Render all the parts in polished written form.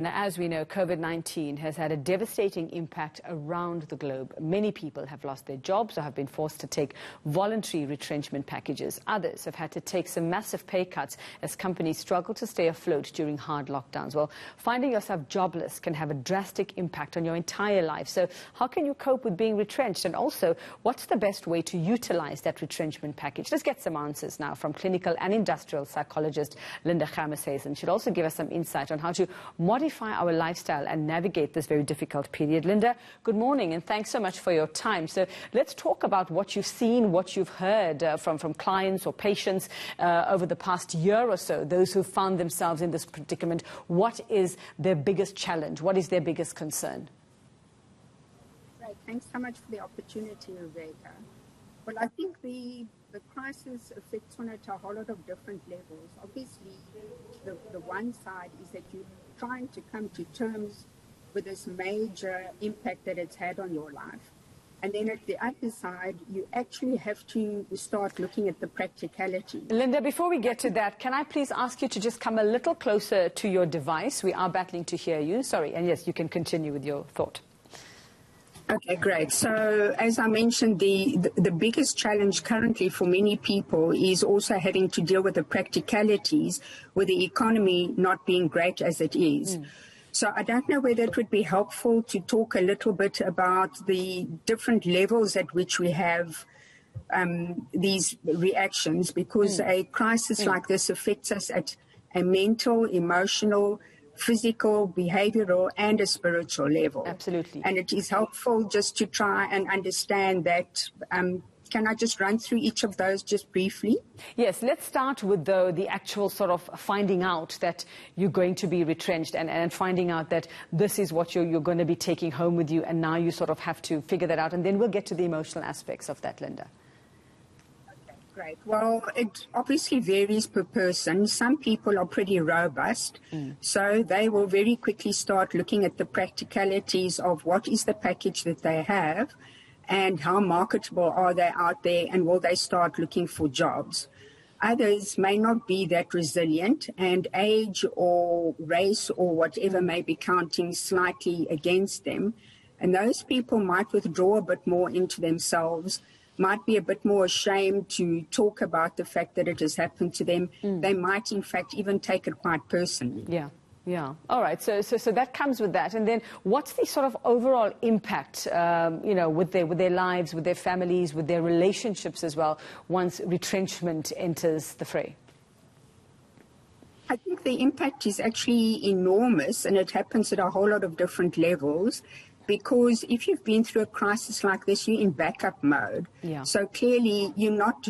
Now, as we know, COVID-19 has had a devastating impact around the globe. Many people have lost their jobs or have been forced to take voluntary retrenchment packages. Others have had to take some massive pay cuts as companies struggle to stay afloat during hard lockdowns. Well, finding yourself jobless can have a drastic impact on your entire life. So how can you cope with being retrenched? And also, what's the best way to utilize that retrenchment package? Let's get some answers now from clinical and industrial psychologist Linda Gameshuisen. She'll also give us some insight on how to modify our lifestyle and navigate this very difficult period. Linda, good morning and thanks so much for your time. So let's talk about what you've seen, what you've heard from clients or patients over the past year or so, those who found themselves in this predicament. What is their biggest challenge? What is their biggest concern? Right. Thanks so much for the opportunity, Rebecca. Well, I think the crisis affects on it a whole lot of different levels. Obviously, the one side is that you're trying to come to terms with this major impact that it's had on your life. And then at the other side, you actually have to start looking at the practicality. Linda, before we get to that, can I please ask you to just come a little closer to your device? We are battling to hear you. Sorry. And yes, you can continue with your thought. Okay, great. So as I mentioned, the biggest challenge currently for many people is also having to deal with the practicalities with the economy not being great as it is. So I don't know whether it would be helpful to talk a little bit about the different levels at which we have these reactions, because a crisis like this affects us at a mental, emotional, physical, behavioral, and a spiritual level. Absolutely. And it is helpful just to try and understand that. Can I just run through each of those just briefly? Yes, let's start with the actual sort of finding out that you're going to be retrenched and finding out that this is what you're going to be taking home with you, and now you sort of have to figure that out, and then we'll get to the emotional aspects of that, Linda. Great. Well, it obviously varies per person. Some people are pretty robust, so they will very quickly start looking at the practicalities of what is the package that they have and how marketable are they out there, and will they start looking for jobs. Others may not be that resilient, and age or race or whatever may be counting slightly against them, and those people might withdraw a bit more into themselves, might be a bit more ashamed to talk about the fact that it has happened to them. They might, in fact, even take it quite personally. Yeah. All right. So that comes with that. And then what's the sort of overall impact, with their lives, with their families, with their relationships as well, once retrenchment enters the fray? I think the impact is actually enormous, and it happens at a whole lot of different levels. Because if you've been through a crisis like this, you're in backup mode. Yeah. So clearly you're not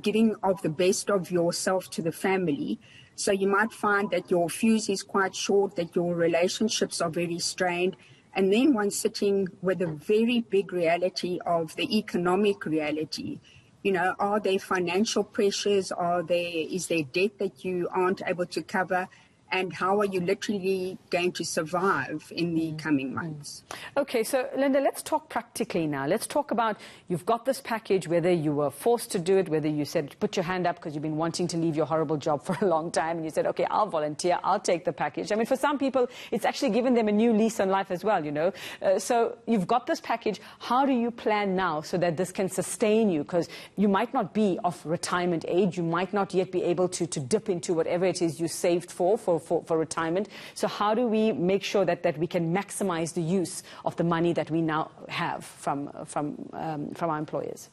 giving of the best of yourself to the family. So you might find that your fuse is quite short, that your relationships are very strained. And then one's sitting with a very big reality of the economic reality. You know, are there financial pressures? Is there debt that you aren't able to cover? And how are you literally going to survive in the coming months? Okay, so Linda, let's talk practically now. Let's talk about, you've got this package, whether you were forced to do it, whether you said, put your hand up because you've been wanting to leave your horrible job for a long time, and you said, okay, I'll volunteer, I'll take the package. I mean, for some people, it's actually given them a new lease on life as well, you know. So you've got this package. How do you plan now so that this can sustain you? Because you might not be of retirement age. You might not yet be able to dip into whatever it is you saved for retirement. So how do we make sure that we can maximize the use of the money that we now have from our employers?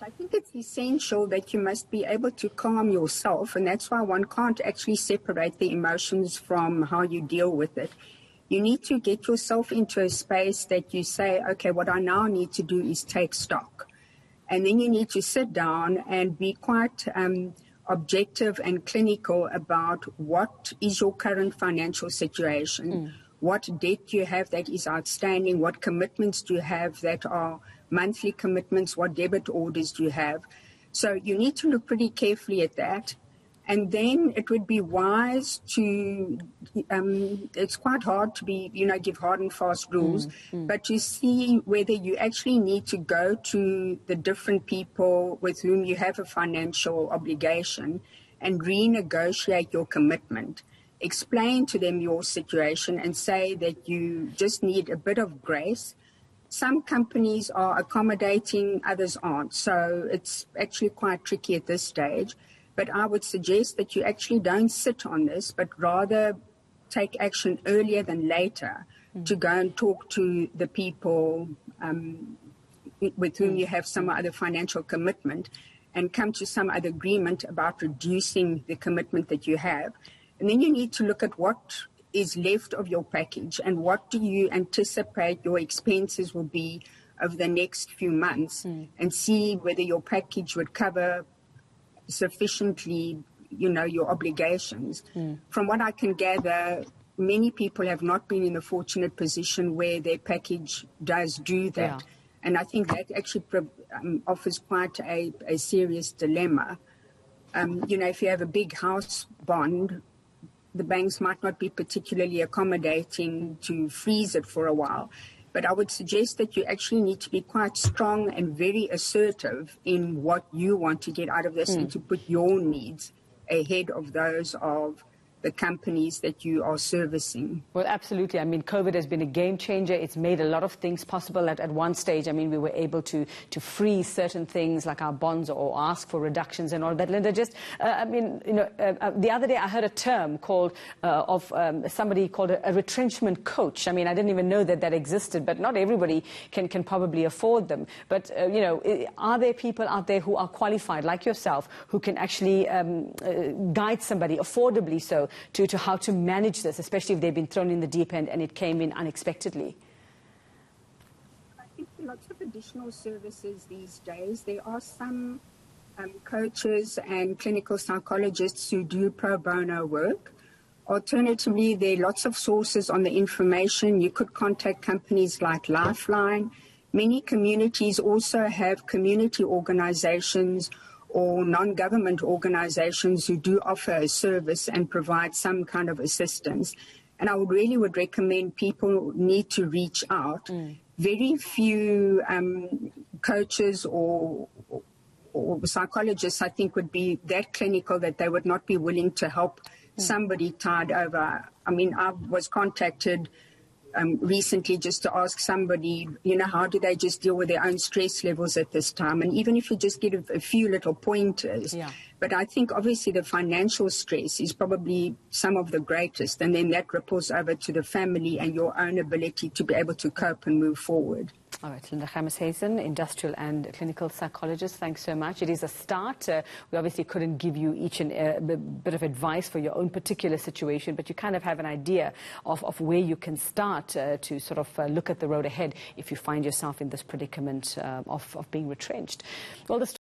I think it's essential that you must be able to calm yourself, and that's why one can't actually separate the emotions from how you deal with it. You need to get yourself into a space that you say, okay, what I now need to do is take stock. And then you need to sit down and be quite objective and clinical about what is your current financial situation, what debt you have that is outstanding, what commitments do you have that are monthly commitments, what debit orders do you have. So you need to look pretty carefully at that. And then it would be wise to, it's quite hard to be, give hard and fast rules, but to see whether you actually need to go to the different people with whom you have a financial obligation and renegotiate your commitment. explain to them your situation and say that you just need a bit of grace. Some companies are accommodating, others aren't. So it's actually quite tricky at this stage. But I would suggest that you actually don't sit on this, but rather take action earlier than later to go and talk to the people with whom you have some other financial commitment and come to some other agreement about reducing the commitment that you have. And then you need to look at what is left of your package and what do you anticipate your expenses will be over the next few months and see whether your package would cover sufficiently, your obligations. From what I can gather, many people have not been in the fortunate position where their package does do that. Yeah. And I think that actually offers quite a serious dilemma. If you have a big house bond, the banks might not be particularly accommodating to freeze it for a while. But I would suggest that you actually need to be quite strong and very assertive in what you want to get out of this and to put your needs ahead of those of the companies that you are servicing. Well, absolutely. I mean, COVID has been a game changer. It's made a lot of things possible. At one stage, I mean, we were able to freeze certain things like our bonds or ask for reductions and all that. Linda, just, the other day I heard a term called, somebody called a retrenchment coach. I mean, I didn't even know that existed, but not everybody can probably afford them. But, are there people out there who are qualified, like yourself, who can actually guide somebody affordably so to how to manage this, especially if they've been thrown in the deep end and it came in unexpectedly? I think lots of additional services these days. There are some coaches and clinical psychologists who do pro bono work. Alternatively, there are lots of sources on the information. You could contact companies like Lifeline. Many communities also have community organizations or non-government organizations who do offer a service and provide some kind of assistance. And I would recommend people need to reach out. Very few coaches or psychologists, I think, would be that clinical that they would not be willing to help somebody tied over. I mean, I was contacted recently just to ask somebody, how do they just deal with their own stress levels at this time? And even if you just get a few little pointers. Yeah. But I think obviously the financial stress is probably some of the greatest. And then that ripples over to the family and your own ability to be able to cope and move forward. All right, Linda Hazen, industrial and clinical psychologist, thanks so much. It is a start. We obviously couldn't give you each a bit of advice for your own particular situation, but you kind of have an idea of where you can start to sort of look at the road ahead if you find yourself in this predicament of being retrenched. Well,